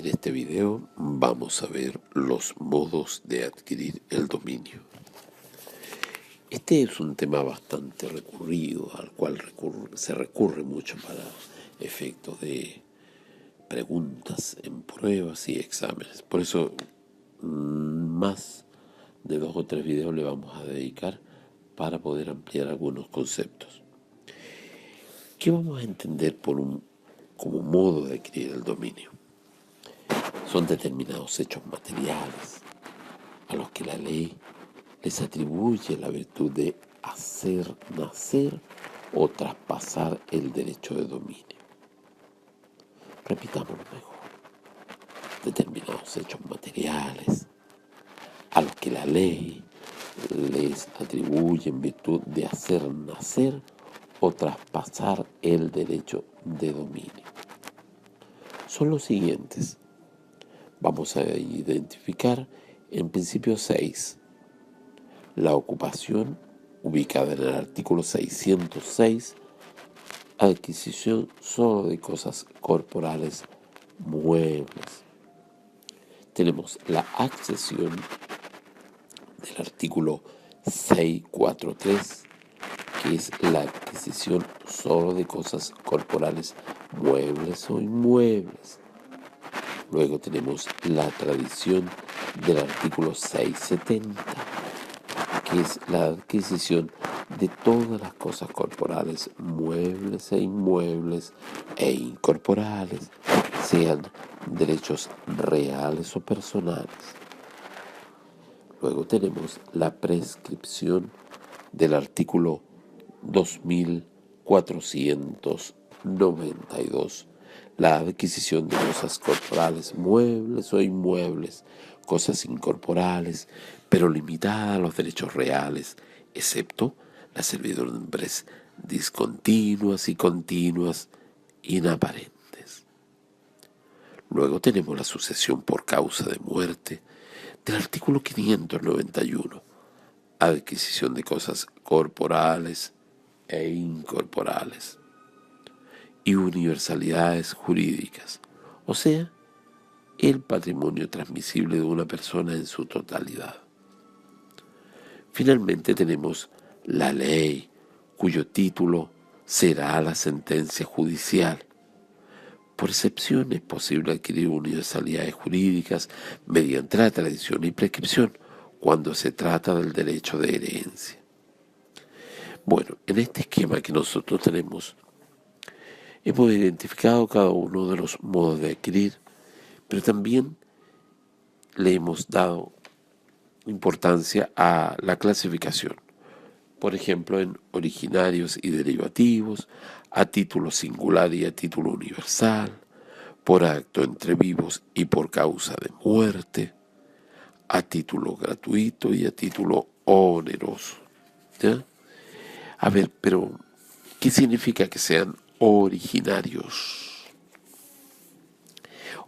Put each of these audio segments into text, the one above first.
En este video vamos a ver los modos de adquirir el dominio. Este es un tema bastante recurrido, al cual se recurre mucho para efectos de preguntas en pruebas y exámenes. Por eso más de 2 o 3 videos le vamos a dedicar para poder ampliar algunos conceptos. ¿Qué vamos a entender como modo de adquirir el dominio? Son determinados hechos materiales a los que la ley les atribuye la virtud de hacer nacer o traspasar el derecho de dominio. Repitámoslo mejor. Determinados hechos materiales a los que la ley les atribuye en virtud de hacer nacer o traspasar el derecho de dominio. Son los siguientes. Vamos a identificar en principio 6. La ocupación, ubicada en el artículo 606, adquisición solo de cosas corporales muebles. Tenemos la accesión del artículo 643, que es la adquisición solo de cosas corporales muebles o inmuebles. Luego tenemos la tradición del artículo 670, que es la adquisición de todas las cosas corporales, muebles e inmuebles e incorporales, sean derechos reales o personales. Luego tenemos la prescripción del artículo 2492, la adquisición de cosas corporales, muebles o inmuebles, cosas incorporales, pero limitada a los derechos reales, excepto las servidumbres discontinuas y continuas inaparentes. Luego tenemos la sucesión por causa de muerte del artículo 591, adquisición de cosas corporales e incorporales y universalidades jurídicas, o sea, el patrimonio transmisible de una persona en su totalidad. Finalmente tenemos la ley, cuyo título será la sentencia judicial. Por excepción es posible adquirir universalidades jurídicas mediante la tradición y prescripción cuando se trata del derecho de herencia. Bueno, en este esquema que nosotros tenemos, hemos identificado cada uno de los modos de adquirir, pero también le hemos dado importancia a la clasificación. Por ejemplo, en originarios y derivativos, a título singular y a título universal, por acto entre vivos y por causa de muerte, a título gratuito y a título oneroso. ¿Ya? A ver, pero ¿qué significa que sean originarios?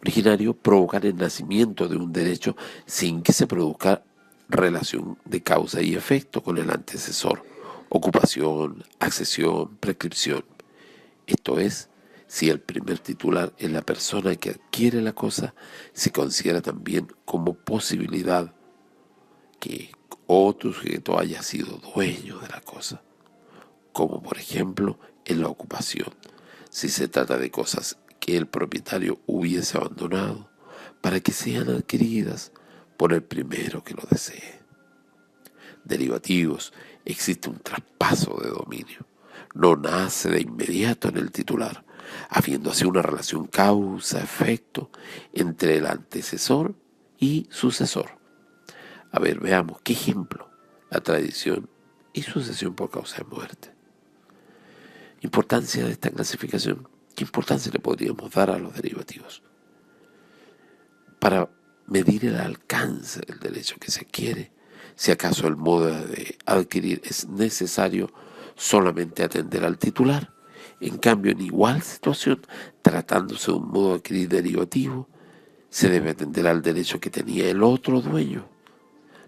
Originario, provocar el nacimiento de un derecho sin que se produzca relación de causa y efecto con el antecesor, ocupación, accesión, prescripción. Esto es, si el primer titular es la persona que adquiere la cosa, se considera también como posibilidad que otro sujeto haya sido dueño de la cosa, como por ejemplo en la ocupación, si se trata de cosas que el propietario hubiese abandonado para que sean adquiridas por el primero que lo desee. Derivativos, existe un traspaso de dominio. No nace de inmediato en el titular, habiendo así una relación causa-efecto entre el antecesor y sucesor. A ver, veamos, ¿qué ejemplo? La tradición y sucesión por causa de muerte. Importancia de esta clasificación. ¿Qué importancia le podríamos dar a los derivativos? Para medir el alcance del derecho que se adquiere, si acaso el modo de adquirir es necesario solamente atender al titular. En cambio, en igual situación, tratándose de un modo de adquirir derivativo, se debe atender al derecho que tenía el otro dueño.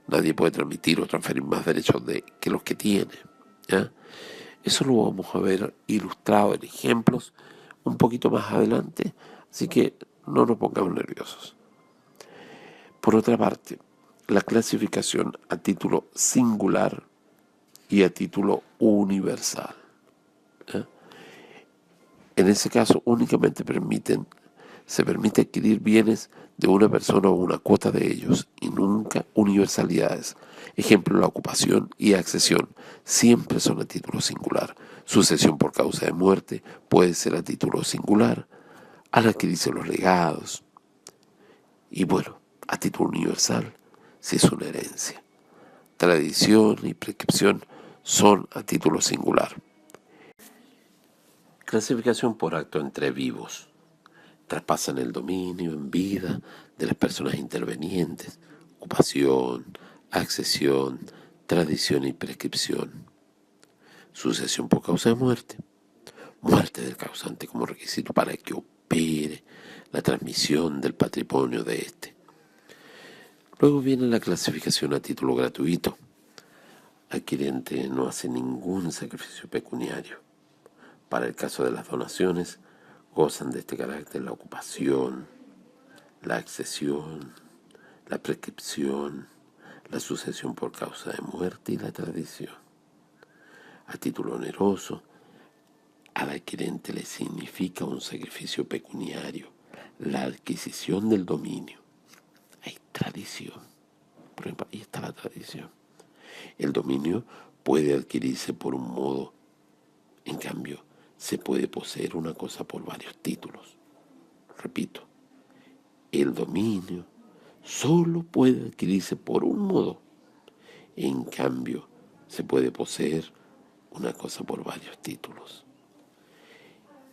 Nadie puede transmitir o transferir más derechos que los que tiene, ¿ya? Eso lo vamos a ver ilustrado en ejemplos un poquito más adelante, así que no nos pongamos nerviosos. Por otra parte, la clasificación a título singular y a título universal. En ese caso, únicamente se permite adquirir bienes de una persona o una cuota de ellos y nunca universalidades. Ejemplo, la ocupación y accesión siempre son a título singular. Sucesión por causa de muerte puede ser a título singular al adquirirse los legados. Y bueno, a título universal si es una herencia. Tradición y prescripción son a título singular. Clasificación por acto entre vivos. Traspasan el dominio en vida de las personas intervenientes, ocupación, accesión, tradición y prescripción. Sucesión por causa de muerte. Muerte del causante como requisito para que opere la transmisión del patrimonio de éste. Luego viene la clasificación a título gratuito. Adquirente no hace ningún sacrificio pecuniario. Para el caso de las donaciones, gozan de este carácter la ocupación, la accesión, la prescripción, la sucesión por causa de muerte y la tradición. A título oneroso, al adquirente le significa un sacrificio pecuniario, la adquisición del dominio. Hay tradición. Por ejemplo, ahí está la tradición. El dominio puede adquirirse por un modo, en cambio, se puede poseer una cosa por varios títulos. Repito, el dominio solo puede adquirirse por un modo. En cambio, se puede poseer una cosa por varios títulos.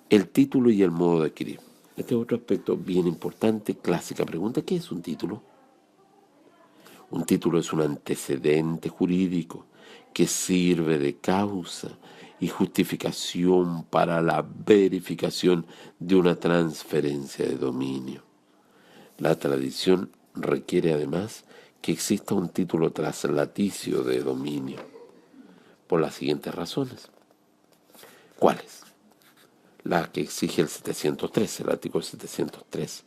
El título y el modo de adquirir. Este es otro aspecto bien importante. Clásica pregunta: ¿qué es un título? Un título es un antecedente jurídico que sirve de causa y justificación para la verificación de una transferencia de dominio. La tradición requiere además que exista un título traslaticio de dominio, por las siguientes razones. ¿Cuáles? La que exige el 713, el artículo 703.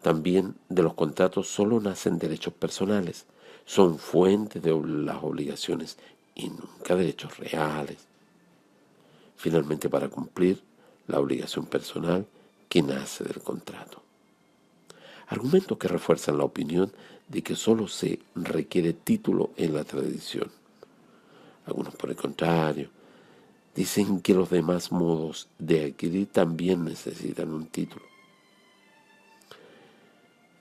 También de los contratos solo nacen derechos personales, son fuentes de las obligaciones y nunca derechos reales. Finalmente, para cumplir la obligación personal que nace del contrato. Argumentos que refuerzan la opinión de que solo se requiere título en la tradición. Algunos, por el contrario, dicen que los demás modos de adquirir también necesitan un título.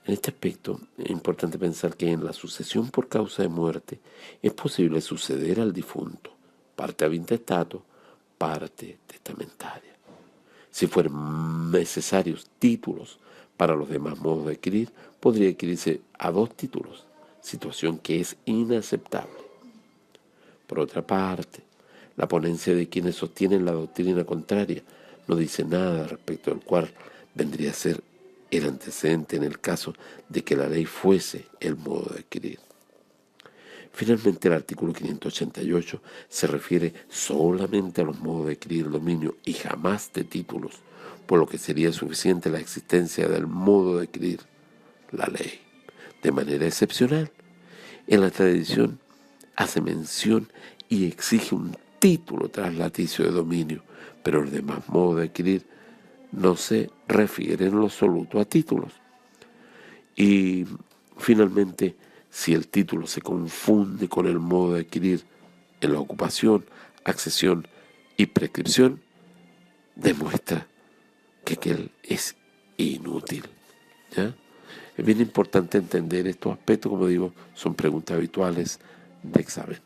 En este aspecto es importante pensar que en la sucesión por causa de muerte es posible suceder al difunto, parte ab intestato, parte testamentaria. Si fueran necesarios títulos para los demás modos de adquirir, podría adquirirse a 2 títulos, situación que es inaceptable. Por otra parte, la ponencia de quienes sostienen la doctrina contraria no dice nada respecto al cual vendría a ser el antecedente en el caso de que la ley fuese el modo de adquirir. Finalmente, el artículo 588 se refiere solamente a los modos de adquirir el dominio y jamás de títulos, por lo que sería suficiente la existencia del modo de adquirir la ley. De manera excepcional, en la tradición hace mención y exige un título traslaticio de dominio, pero los demás modos de adquirir no se refieren en lo absoluto a títulos. Y finalmente, si el título se confunde con el modo de adquirir en la ocupación, accesión y prescripción, demuestra que aquel es inútil. ¿Ya? Es bien importante entender estos aspectos, como digo, son preguntas habituales de examen.